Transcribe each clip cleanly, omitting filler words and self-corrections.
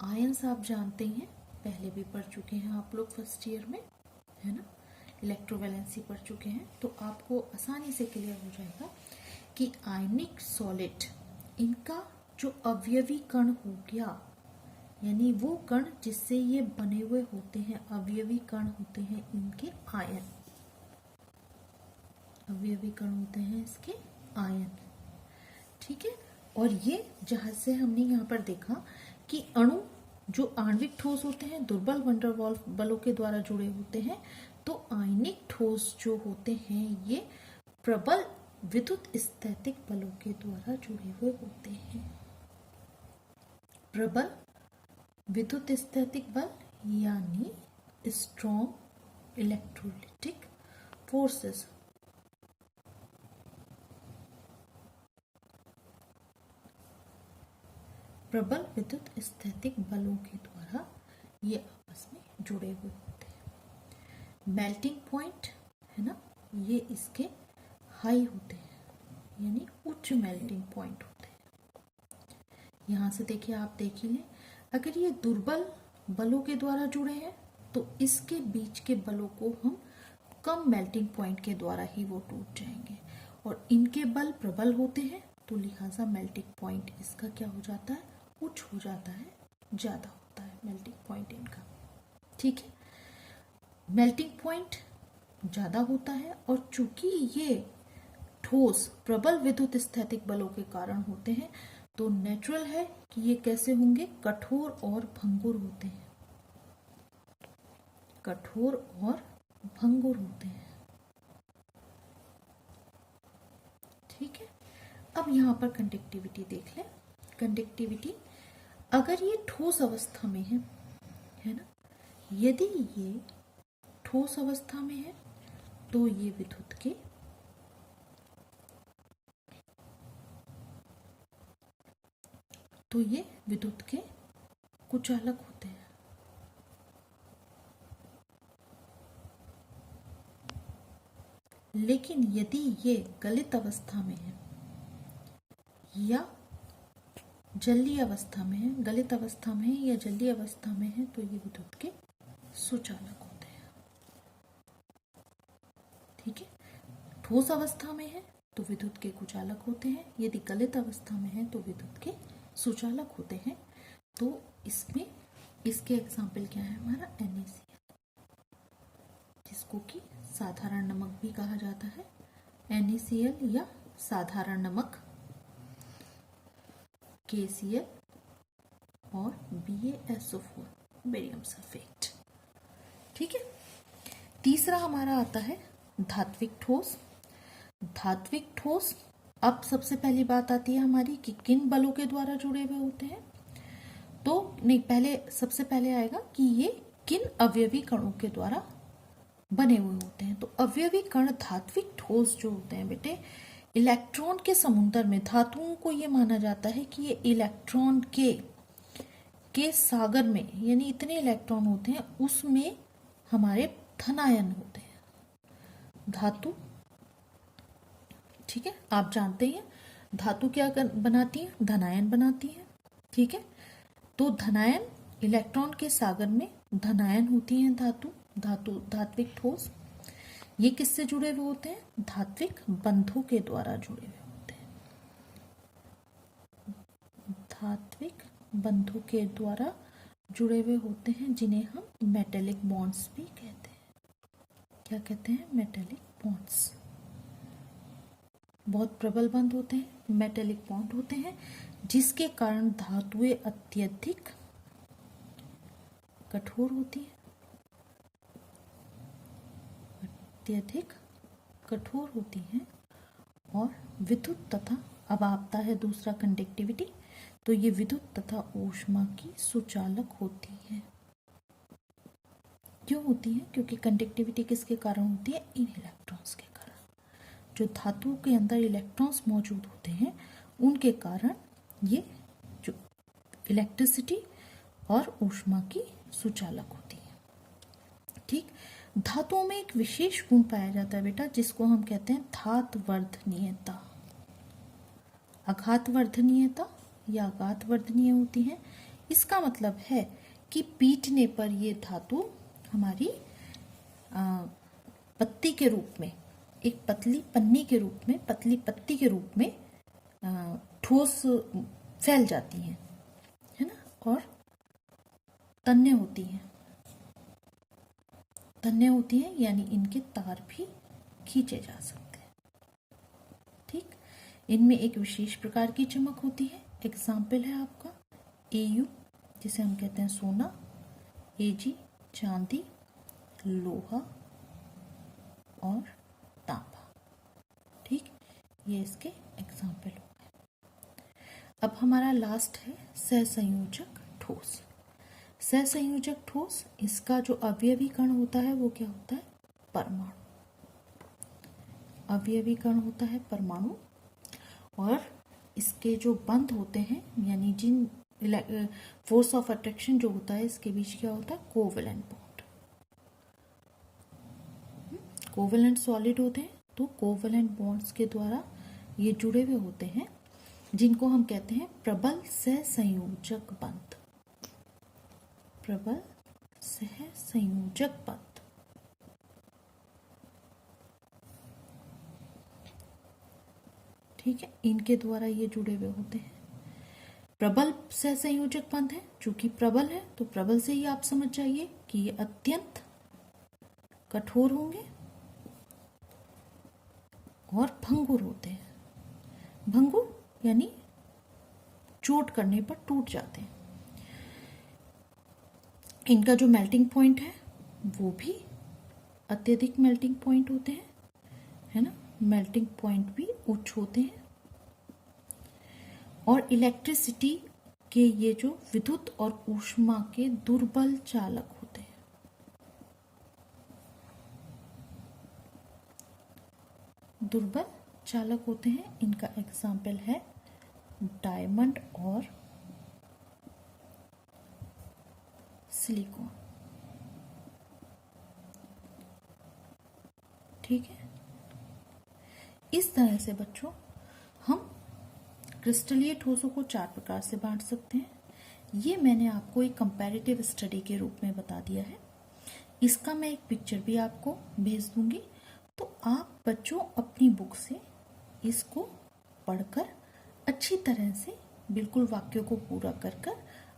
Ions आप जानते हैं, पहले भी पढ़ चुके हैं आप लोग फर्स्ट ईयर में, है ना, इलेक्ट्रोवैलेंसी पढ़ चुके हैं, तो आपको आसानी से क्लियर हो जाएगा कि आयनिक सॉलिड, इनका जो अवयवी कण हो गया, यानी वो कण जिससे ये बने हुए होते हैं, अवयवी कण होते हैं इनके आयन, अवयवी कण होते हैं इसके आयन, ठीक है। और ये जहां से हमने यहाँ पर देखा कि अणु जो आणविक ठोस होते हैं दुर्बल वैन डर वाल्स बलों के द्वारा जुड़े होते हैं, तो आयनिक ठोस जो होते हैं ये प्रबल विद्युत स्थैतिक बलों के द्वारा जुड़े हुए होते हैं। प्रबल विद्युत स्थैतिक बल यानी स्ट्रॉन्ग इलेक्ट्रोलिटिक फोर्सेस, प्रबल विद्युत स्थैतिक बलों के द्वारा ये आपस में जुड़े हुए होते हैं। मेल्टिंग पॉइंट है ना, ये इसके हाई होते हैं, यानी उच्च मेल्टिंग पॉइंट होते हैं। यहां से देखिए, आप देख ही लें, अगर ये दुर्बल बलों के द्वारा जुड़े हैं तो इसके बीच के बलों को हम कम मेल्टिंग पॉइंट के द्वारा ही वो टूट जाएंगे, और इनके बल प्रबल होते हैं तो लिहाजा मेल्टिंग पॉइंट इसका क्या हो जाता है, उच्च हो जाता है, ज्यादा होता है मेल्टिंग पॉइंट इनका, ठीक है। मेल्टिंग पॉइंट ज्यादा होता है, और चूंकि ये ठोस प्रबल विद्युत स्थैतिक बलों के कारण होते हैं तो नेचुरल है कि ये कैसे होंगे, कठोर और भंगुर होते हैं, कठोर और भंगुर होते हैं, ठीक है। अब यहां पर कंडक्टिविटी देख लें। कंडक्टिविटी, अगर ये ठोस अवस्था में है ना, यदि ये ठोस अवस्था में है तो ये विद्युत के कुचालक होते हैं। लेकिन यदि ये गलित अवस्था में है या जलीय अवस्था में है, गलित अवस्था में है या जलीय अवस्था में है, तो ये विद्युत के सुचालक होते हैं, ठीक है। ठोस अवस्था में है तो विद्युत के कुचालक होते हैं, यदि गलित अवस्था में है तो विद्युत के सुचालक होते हैं। तो इसमें इसके एग्जाम्पल क्या है, हमारा NaCl, जिसको कि साधारण नमक भी कहा जाता है, NaCl या साधारण नमक, KCl और BaSO4 बेरियम सल्फेट, ठीक है। तीसरा हमारा आता है धात्विक ठोस। धात्विक ठोस, अब सबसे पहली बात आती है हमारी कि किन बलों के द्वारा जुड़े हुए होते हैं, तो नहीं, पहले सबसे पहले आएगा कि ये किन अवयवी कणों के द्वारा बने हुए होते हैं। तो अवयवी कण धात्विक ठोस जो होते हैं बेटे, इलेक्ट्रॉन के समुद्र में, धातुओं को ये माना जाता है कि ये इलेक्ट्रॉन के सागर में, यानी इतने इलेक्ट्रॉन होते हैं उसमें हमारे धनायन होते हैं धातु, ठीक है। आप जानते हैं धातु क्या बनाती है, धनायन बनाती है, ठीक है। तो धनायन, इलेक्ट्रॉन के सागर में धनायन होती हैं धात्विक ठोस। ये किससे जुड़े हुए होते हैं, धात्विक बंधों के द्वारा जुड़े हुए होते हैं, धात्विक बंधों के द्वारा जुड़े हुए होते हैं, जिन्हें हम मेटेलिक बॉन्ड्स भी कहते हैं। क्या कहते हैं, मेटेलिक बॉन्ड्स। बहुत प्रबल बंध होते हैं, मेटेलिक बॉन्ड होते हैं, जिसके कारण धातुएं अत्यधिक कठोर होती हैं, अत्यधिक कठोर होती हैं, और विद्युत तथा, अब आता है दूसरा कंडक्टिविटी, तो ये विद्युत तथा ऊष्मा की सुचालक होती है। क्यों होती है, क्योंकि कंडक्टिविटी किसके कारण होती है, इन इलेक्ट्रॉन्स के कारण। जो धातु के अंदर इलेक्ट्रॉन्स मौजूद होते हैं उनके कारण ये जो इलेक्ट्रिसिटी और ऊष्मा की सुचालक होती है, ठीक। धातुओं में एक विशेष गुण पाया जाता है बेटा, जिसको हम कहते हैं धातवर्धनीयता। आघातवर्धनीयता या आघातवर्धनीय होती है, इसका मतलब है कि पीटने पर ये धातु हमारी पत्ती के रूप में, एक पतली पन्नी के रूप में, पतली पत्ती के रूप में ठोस फैल जाती हैं, है ना, और तन्य होती हैं, यानी इनके तार भी खींचे जा सकते हैं। ठीक, इनमें एक विशेष प्रकार की चमक होती है। एग्जाम्पल है आपका एयू, जिसे हम कहते हैं सोना, एजी चांदी, लोहा और तांबा। ठीक, ये इसके एग्जाम्पल हो गए। अब हमारा लास्ट है सहसंयोजक ठोस। सहसंयोजक ठोस, इसका जो अवयवी कण होता है वो क्या होता है? परमाणु। अवयवी कण होता है परमाणु, और इसके जो बंध होते हैं, यानी जिन फोर्स ऑफ अट्रैक्शन जो होता है इसके बीच, क्या होता है? Covalent bond. कोवेलेंट सॉलिड होते हैं, तो कोवेलेंट बॉन्ड्स के द्वारा ये जुड़े हुए होते हैं, जिनको हम कहते हैं प्रबल सहसंयोजक बंध। प्रबल सहसंयोजक बंध। ठीक है, इनके द्वारा ये जुड़े हुए होते हैं। प्रबल सहसंयोजक बंध है, चूंकि प्रबल है तो प्रबल से ही आप समझ जाइए कि ये अत्यंत कठोर होंगे और भंगुर होते हैं। भंगुर यानी चोट करने पर टूट जाते हैं। इनका जो मेल्टिंग पॉइंट है वो भी अत्यधिक मेल्टिंग पॉइंट होते हैं, है ना, मेल्टिंग पॉइंट भी उच्च होते हैं। और इलेक्ट्रिसिटी के ये जो विद्युत और ऊष्मा के दुर्बल चालक होते हैं। दुर्बल चालक होते हैं, इनका एग्जाम्पल है डायमंड और सिलिकॉन। ठीक है, इस तरह से बच्चों हम क्रिस्टलीय ठोसों को 4 प्रकार से बांट सकते हैं। ये मैंने आपको एक कंपैरेटिव स्टडी के रूप में बता दिया है। इसका मैं एक पिक्चर भी आपको भेज दूंगी, तो आप बच्चों अपनी बुक से इसको पढ़कर अच्छी तरह से, बिल्कुल वाक्यों को पूरा कर कर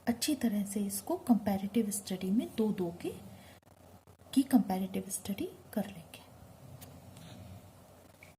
अच्छी तरह से इसको कंपैरेटिव स्टडी में 2-2 की कंपैरेटिव स्टडी कर लेंगे।